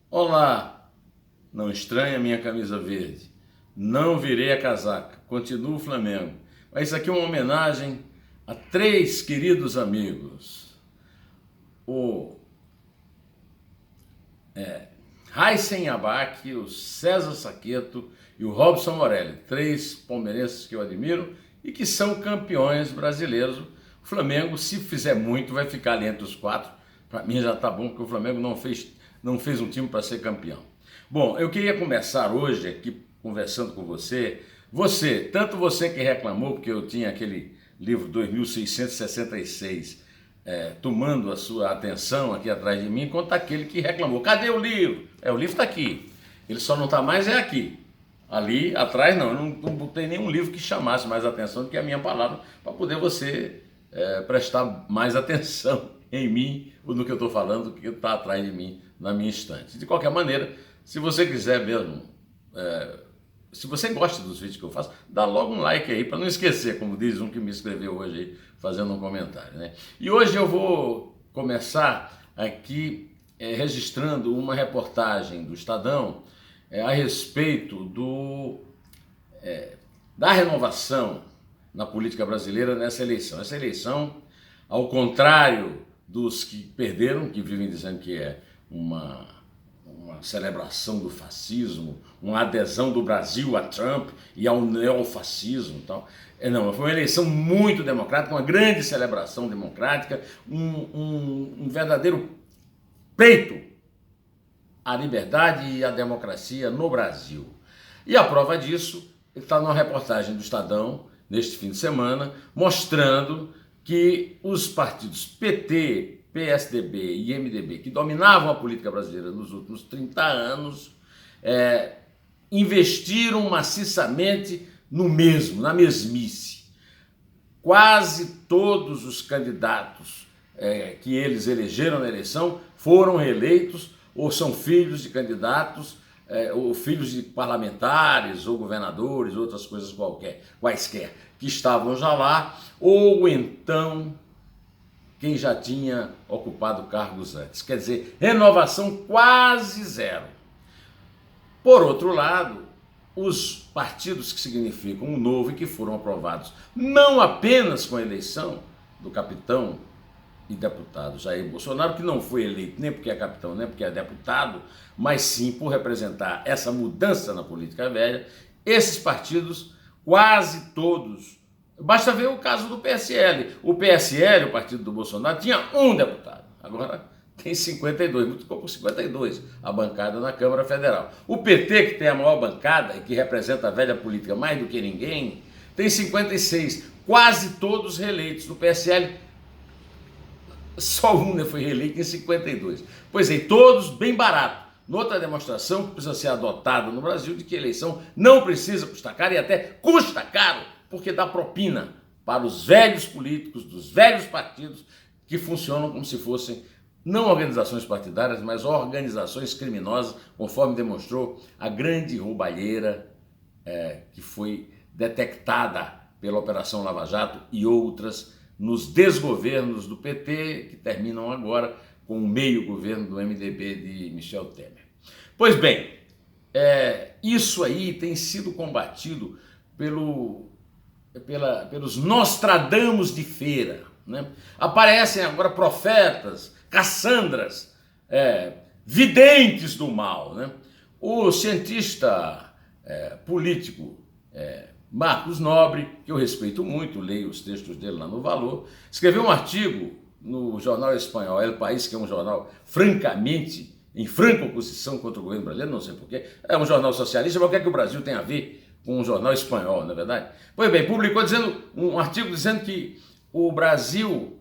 Olá, não estranha minha camisa verde, não virei a casaca, continuo Flamengo. Mas isso aqui é uma homenagem a três queridos amigos, o Raíssen Abac, o César Saqueto e o Robson Morelli, três palmeirenses que eu admiro e que são campeões brasileiros. O Flamengo, se fizer muito, vai ficar ali entre os quatro. Para mim já está bom, porque o Flamengo não fez um time para ser campeão. Bom, eu queria começar hoje aqui conversando com você. Tanto você que reclamou, porque eu tinha aquele livro 2666 tomando a sua atenção aqui atrás de mim, quanto aquele que reclamou. Cadê o livro? O livro está aqui. Ele só não está mais aqui. Ali atrás não, eu não botei nenhum livro que chamasse mais atenção do que a minha palavra, para poder você prestar mais atenção em mim, ou no que eu estou falando, do que está atrás de mim na minha estante. De qualquer maneira, se você quiser mesmo, se você gosta dos vídeos que eu faço, dá logo um like aí, para não esquecer, como diz um que me escreveu hoje aí, fazendo um comentário, né? E hoje eu vou começar aqui registrando uma reportagem do Estadão a respeito da renovação na política brasileira nessa eleição. Essa eleição, ao contrário dos que perderam, que vivem dizendo que é uma celebração do fascismo, uma adesão do Brasil a Trump e ao neofascismo e tal. Não, foi uma eleição muito democrática, uma grande celebração democrática, um verdadeiro peito à liberdade e à democracia no Brasil. E a prova disso está numa reportagem do Estadão, neste fim de semana, mostrando que os partidos PT, PSDB e MDB, que dominavam a política brasileira nos últimos 30 anos, investiram maciçamente na mesmice. Quase todos os candidatos que eles elegeram na eleição foram reeleitos ou são filhos de candidatos, ou filhos de parlamentares, ou governadores, outras coisas quaisquer, que estavam já lá, ou então quem já tinha ocupado cargos antes. Quer dizer, renovação quase zero. Por outro lado, os partidos que significam um novo e que foram aprovados não apenas com a eleição do capitão e deputado Jair Bolsonaro, que não foi eleito nem porque é capitão, nem porque é deputado, mas sim por representar essa mudança na política velha, esses partidos, quase todos, basta ver o caso do PSL. O PSL, o partido do Bolsonaro, tinha um deputado, agora tem 52, multiplicou por 52 a bancada na Câmara Federal. O PT, que tem a maior bancada e que representa a velha política mais do que ninguém, tem 56, quase todos reeleitos. No PSL, só um foi reeleito em 52. Pois é, todos bem barato. Noutra demonstração que precisa ser adotada no Brasil de que a eleição não precisa custar caro e até custa caro, porque dá propina para os velhos políticos dos velhos partidos que funcionam como se fossem não organizações partidárias, mas organizações criminosas, conforme demonstrou a grande roubalheira que foi detectada pela Operação Lava Jato e outras nos desgovernos do PT, que terminam agora com o meio governo do MDB de Michel Temer. Pois bem, isso aí tem sido combatido pelos Nostradamus de feira, né? Aparecem agora profetas, Cassandras, videntes do mal, né? O cientista político Marcos Nobre, que eu respeito muito, leio os textos dele lá no Valor, escreveu um artigo no jornal espanhol El País, que é um jornal francamente em franca oposição contra o governo brasileiro, não sei porquê, é um jornal socialista, mas o que é que o Brasil tem a ver com um jornal espanhol, não é verdade? Pois bem, publicou um artigo dizendo que o Brasil,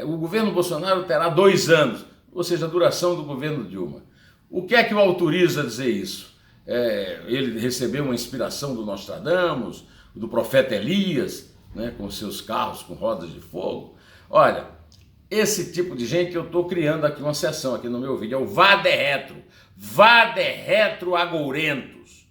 o governo Bolsonaro terá 2 anos, ou seja, a duração do governo Dilma. O que é que o autoriza a dizer isso? Ele recebeu uma inspiração do Nostradamus, do profeta Elias, né, com seus carros com rodas de fogo. Olha, esse tipo de gente eu estou criando aqui uma sessão aqui no meu vídeo, é o Vade Retro Agourentos,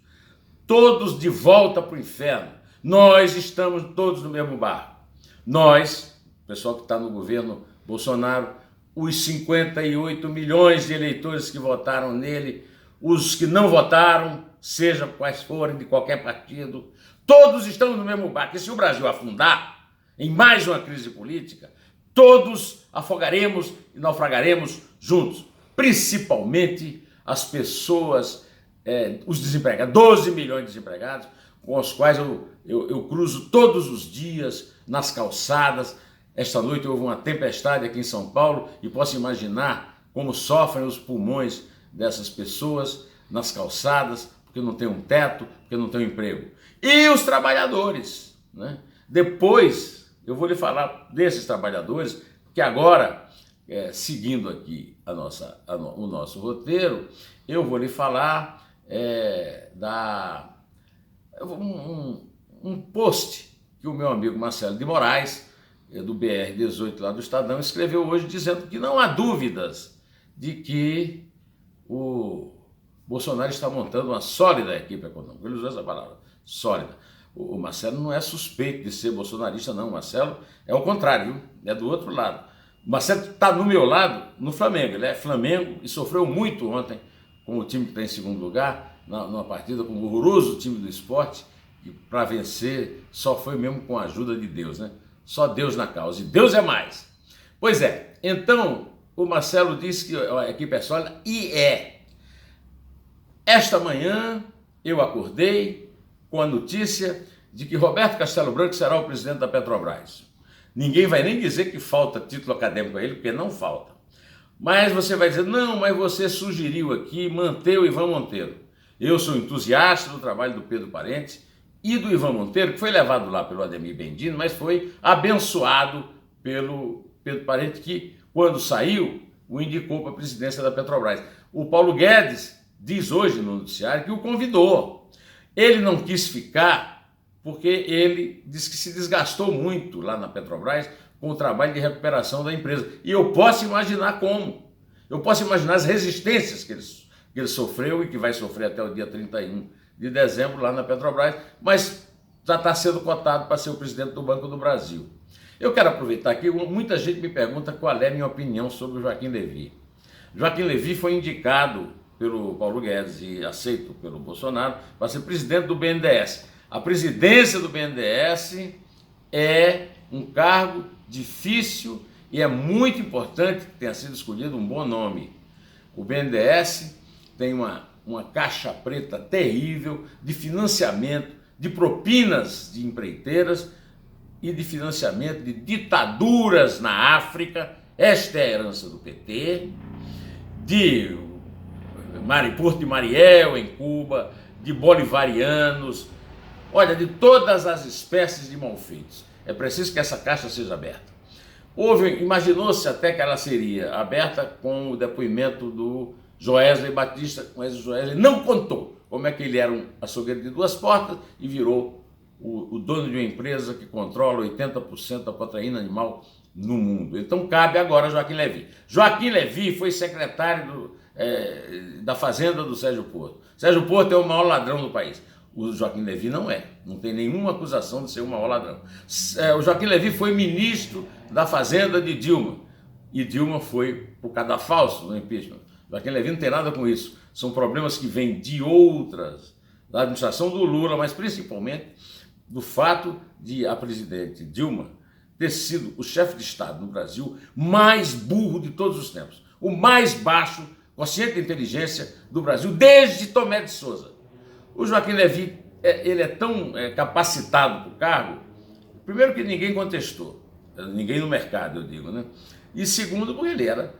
todos de volta para o inferno. Nós estamos todos no mesmo barco. Nós, o pessoal que está no governo Bolsonaro, os 58 milhões de eleitores que votaram nele, os que não votaram, seja quais forem, de qualquer partido, todos estão no mesmo barco. E se o Brasil afundar em mais uma crise política, todos afogaremos e naufragaremos juntos, principalmente as pessoas, os desempregados, 12 milhões de desempregados, com os quais eu cruzo todos os dias nas calçadas. Esta noite houve uma tempestade aqui em São Paulo e posso imaginar como sofrem os pulmões dessas pessoas nas calçadas, porque não tem um teto, porque não tem um emprego. E os trabalhadores, né? Depois eu vou lhe falar desses trabalhadores, que agora, seguindo aqui o nosso roteiro, eu vou lhe falar um post que o meu amigo Marcelo de Moraes, do BR-18 lá do Estadão, escreveu hoje dizendo que não há dúvidas de que o Bolsonaro está montando uma sólida equipe econômica. Ele usou essa palavra, sólida. O Marcelo não é suspeito de ser bolsonarista, não. O Marcelo é o contrário, viu? É do outro lado. O Marcelo está do meu lado no Flamengo. Ele é Flamengo e sofreu muito ontem com o time que está em segundo lugar, numa partida com o horroroso time do Sport, e para vencer só foi mesmo com a ajuda de Deus, né? Só Deus na causa, e Deus é mais. Pois é, então o Marcelo disse que a equipe é sólida, e é. Esta manhã eu acordei com a notícia de que Roberto Castelo Branco será o presidente da Petrobras. Ninguém vai nem dizer que falta título acadêmico a ele, porque não falta. Mas você vai dizer, não, mas você sugeriu aqui manter o Ivan Monteiro. Eu sou entusiasta do trabalho do Pedro Parente e do Ivan Monteiro, que foi levado lá pelo Ademir Bendino, mas foi abençoado pelo Pedro Parente, que, quando saiu, o indicou para a presidência da Petrobras. O Paulo Guedes diz hoje no noticiário que o convidou. Ele não quis ficar porque ele disse que se desgastou muito lá na Petrobras com o trabalho de recuperação da empresa. E eu posso imaginar como. Eu posso imaginar as resistências que ele sofreu e que vai sofrer até o dia 31 de dezembro lá na Petrobras, mas já está sendo cotado para ser o presidente do Banco do Brasil. Eu quero aproveitar aqui, muita gente me pergunta qual é a minha opinião sobre o Joaquim Levy. Joaquim Levy foi indicado pelo Paulo Guedes e aceito pelo Bolsonaro para ser presidente do BNDES. A presidência do BNDES é um cargo difícil e é muito importante que tenha sido escolhido um bom nome. O BNDES tem uma caixa preta terrível de financiamento, de propinas de empreiteiras e de financiamento de ditaduras na África. Esta é a herança do PT, de Porto de Mariel em Cuba, de bolivarianos, olha, de todas as espécies de malfeitos. É preciso que essa caixa seja aberta. Imaginou-se até que ela seria aberta com o depoimento do Joesley Batista, mas o Joesley não contou como é que ele era um açougueiro de duas portas e virou o dono de uma empresa que controla 80% da proteína animal no mundo. Então cabe agora a Joaquim Levy. Joaquim Levy foi secretário da Fazenda do Sérgio Porto. Sérgio Porto é o maior ladrão do país. O Joaquim Levy não tem nenhuma acusação de ser o maior ladrão. O Joaquim Levy foi ministro da Fazenda de Dilma, e Dilma foi por cadafalso no impeachment. Joaquim Levy não tem nada com isso. São problemas que vêm de outras, da administração do Lula, mas principalmente do fato de a presidente Dilma ter sido o chefe de Estado no Brasil mais burro de todos os tempos. O mais baixo quociente de inteligência do Brasil desde Tomé de Souza. O Joaquim Levy, ele é tão capacitado para o cargo, primeiro que ninguém contestou, ninguém no mercado, eu digo, né? E segundo, porque ele era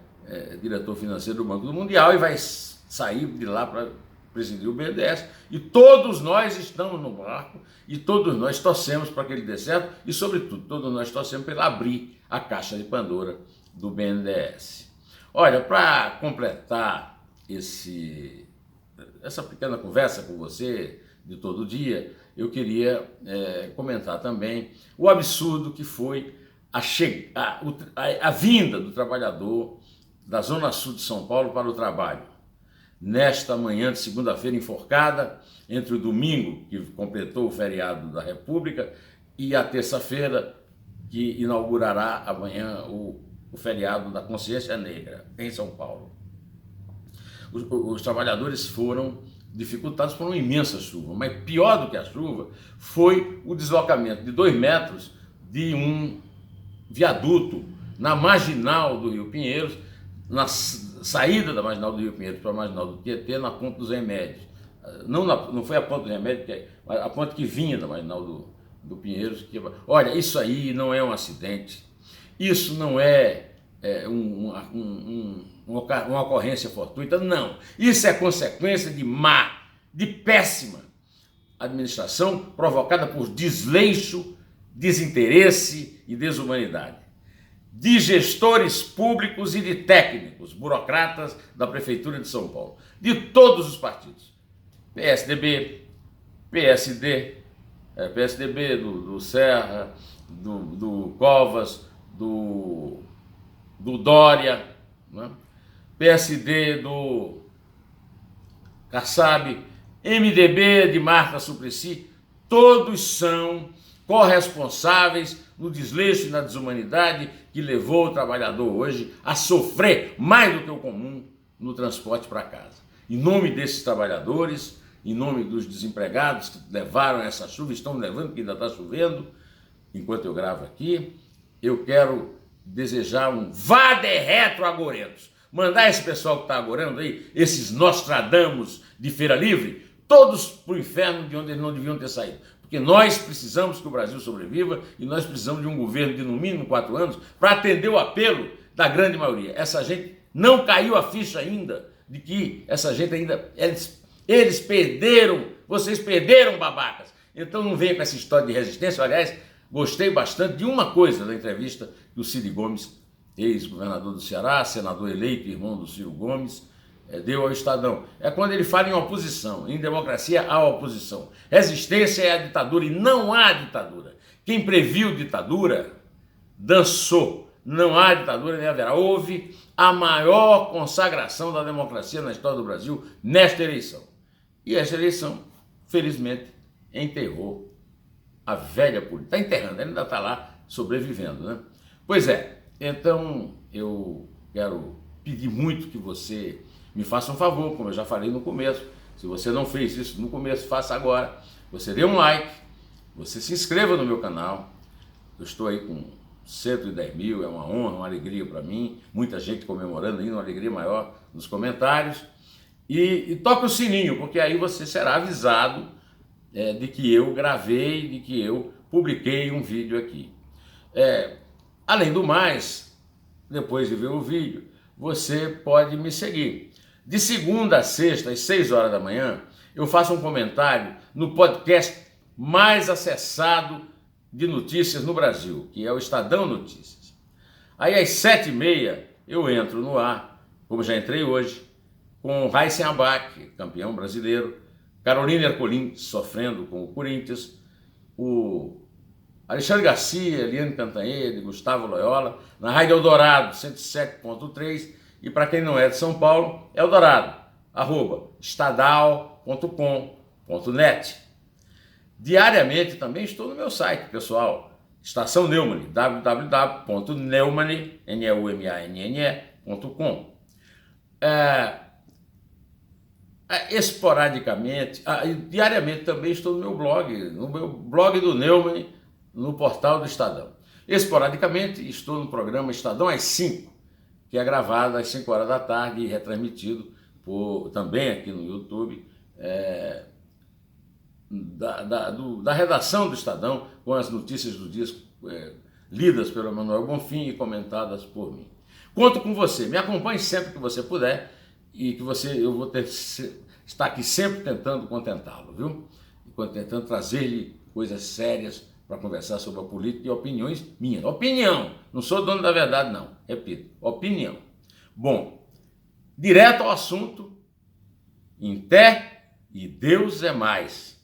diretor financeiro do Banco do Mundial e vai sair de lá para presidir o BNDES. E todos nós estamos no barco e todos nós torcemos para que ele dê certo e, sobretudo, todos nós torcemos para ele abrir a caixa de Pandora do BNDES. Olha, para completar essa pequena conversa com você de todo dia, eu queria comentar também o absurdo que foi a vinda do trabalhador da Zona Sul de São Paulo para o trabalho. Nesta manhã de segunda-feira enforcada, entre o domingo, que completou o feriado da República, e a terça-feira, que inaugurará amanhã o o feriado da Consciência Negra em São Paulo. Os trabalhadores foram dificultados por uma imensa chuva, mas pior do que a chuva foi o deslocamento de 2 metros de um viaduto na marginal do Rio Pinheiros, na saída da marginal do Rio Pinheiros para a marginal do Tietê, na Ponte dos Remédios. Não foi a Ponte dos Remédios, mas a ponte que vinha da marginal do Pinheiros. Olha, isso aí não é um acidente, isso não é uma ocorrência fortuita, não. Isso é consequência de péssima administração provocada por desleixo, desinteresse e desumanidade de gestores públicos e de técnicos, burocratas da Prefeitura de São Paulo, de todos os partidos, PSDB, PSD, PSDB do Serra, do Covas, do Dória, né? PSD do Kassab, MDB de Marta Suplicy, todos são corresponsáveis no desleixo e na desumanidade que levou o trabalhador hoje a sofrer mais do que o comum no transporte para casa. Em nome desses trabalhadores, em nome dos desempregados que levaram essa chuva, estão levando, que ainda está chovendo, enquanto eu gravo aqui, eu quero desejar um vá de retro agorentos. Mandar esse pessoal que está agorando aí, esses Nostradamus de Feira Livre, todos para o inferno de onde eles não deviam ter saído. Porque nós precisamos que o Brasil sobreviva e nós precisamos de um governo de no mínimo 4 anos para atender o apelo da grande maioria. Essa gente não caiu a ficha ainda de que essa gente ainda... Eles perderam, vocês perderam, babacas. Então não venha com essa história de resistência. Aliás, gostei bastante de uma coisa da entrevista que o Cid Gomes, ex-governador do Ceará, senador eleito, irmão do Ciro Gomes, deu ao Estadão. É quando ele fala em oposição, em democracia há oposição. Resistência é a ditadura e não há ditadura. Quem previu ditadura, dançou. Não há ditadura nem haverá. Houve a maior consagração da democracia na história do Brasil nesta eleição. E essa eleição, felizmente, enterrou a velha política. Está enterrando, ele ainda está lá sobrevivendo, né? Pois é, então eu quero pedir muito que você me faça um favor, como eu já falei no começo. Se você não fez isso no começo, faça agora. Você dê um like, você se inscreva no meu canal. Eu estou aí com 110 mil, é uma honra, uma alegria para mim. Muita gente comemorando ainda, uma alegria maior nos comentários. E toque o sininho, porque aí você será avisado de que eu gravei, de que eu publiquei um vídeo aqui. Além do mais, depois de ver o vídeo, você pode me seguir. De segunda a sexta, às 6 horas da manhã, eu faço um comentário no podcast mais acessado de notícias no Brasil, que é o Estadão Notícias. Aí às 7h30 eu entro no ar, como já entrei hoje, com Raíssen Abac, campeão brasileiro, Carolina Ercolim sofrendo com o Corinthians, o Alexandre Garcia, Eliane Cantanhede, Gustavo Loyola, na Rádio Eldorado 107.3, e para quem não é de São Paulo, Eldorado, @estadal.com.net. Diariamente também estou no meu site, pessoal, Estação Neumann, www.neumann.com. Esporadicamente, diariamente também estou no meu blog do Neumann, no portal do Estadão. Esporadicamente estou no programa Estadão às 5, que é gravado às 5 horas da tarde e retransmitido também aqui no YouTube, da redação do Estadão, com as notícias do dia lidas pelo Manuel Bonfim e comentadas por mim. Conto com você, me acompanhe sempre que você puder e que eu vou estar aqui sempre tentando contentá-lo, viu? Tentando trazer-lhe coisas sérias para conversar sobre a política e opiniões minhas. Opinião, não sou dono da verdade não, repito, opinião. Bom, direto ao assunto, em pé e Deus é mais.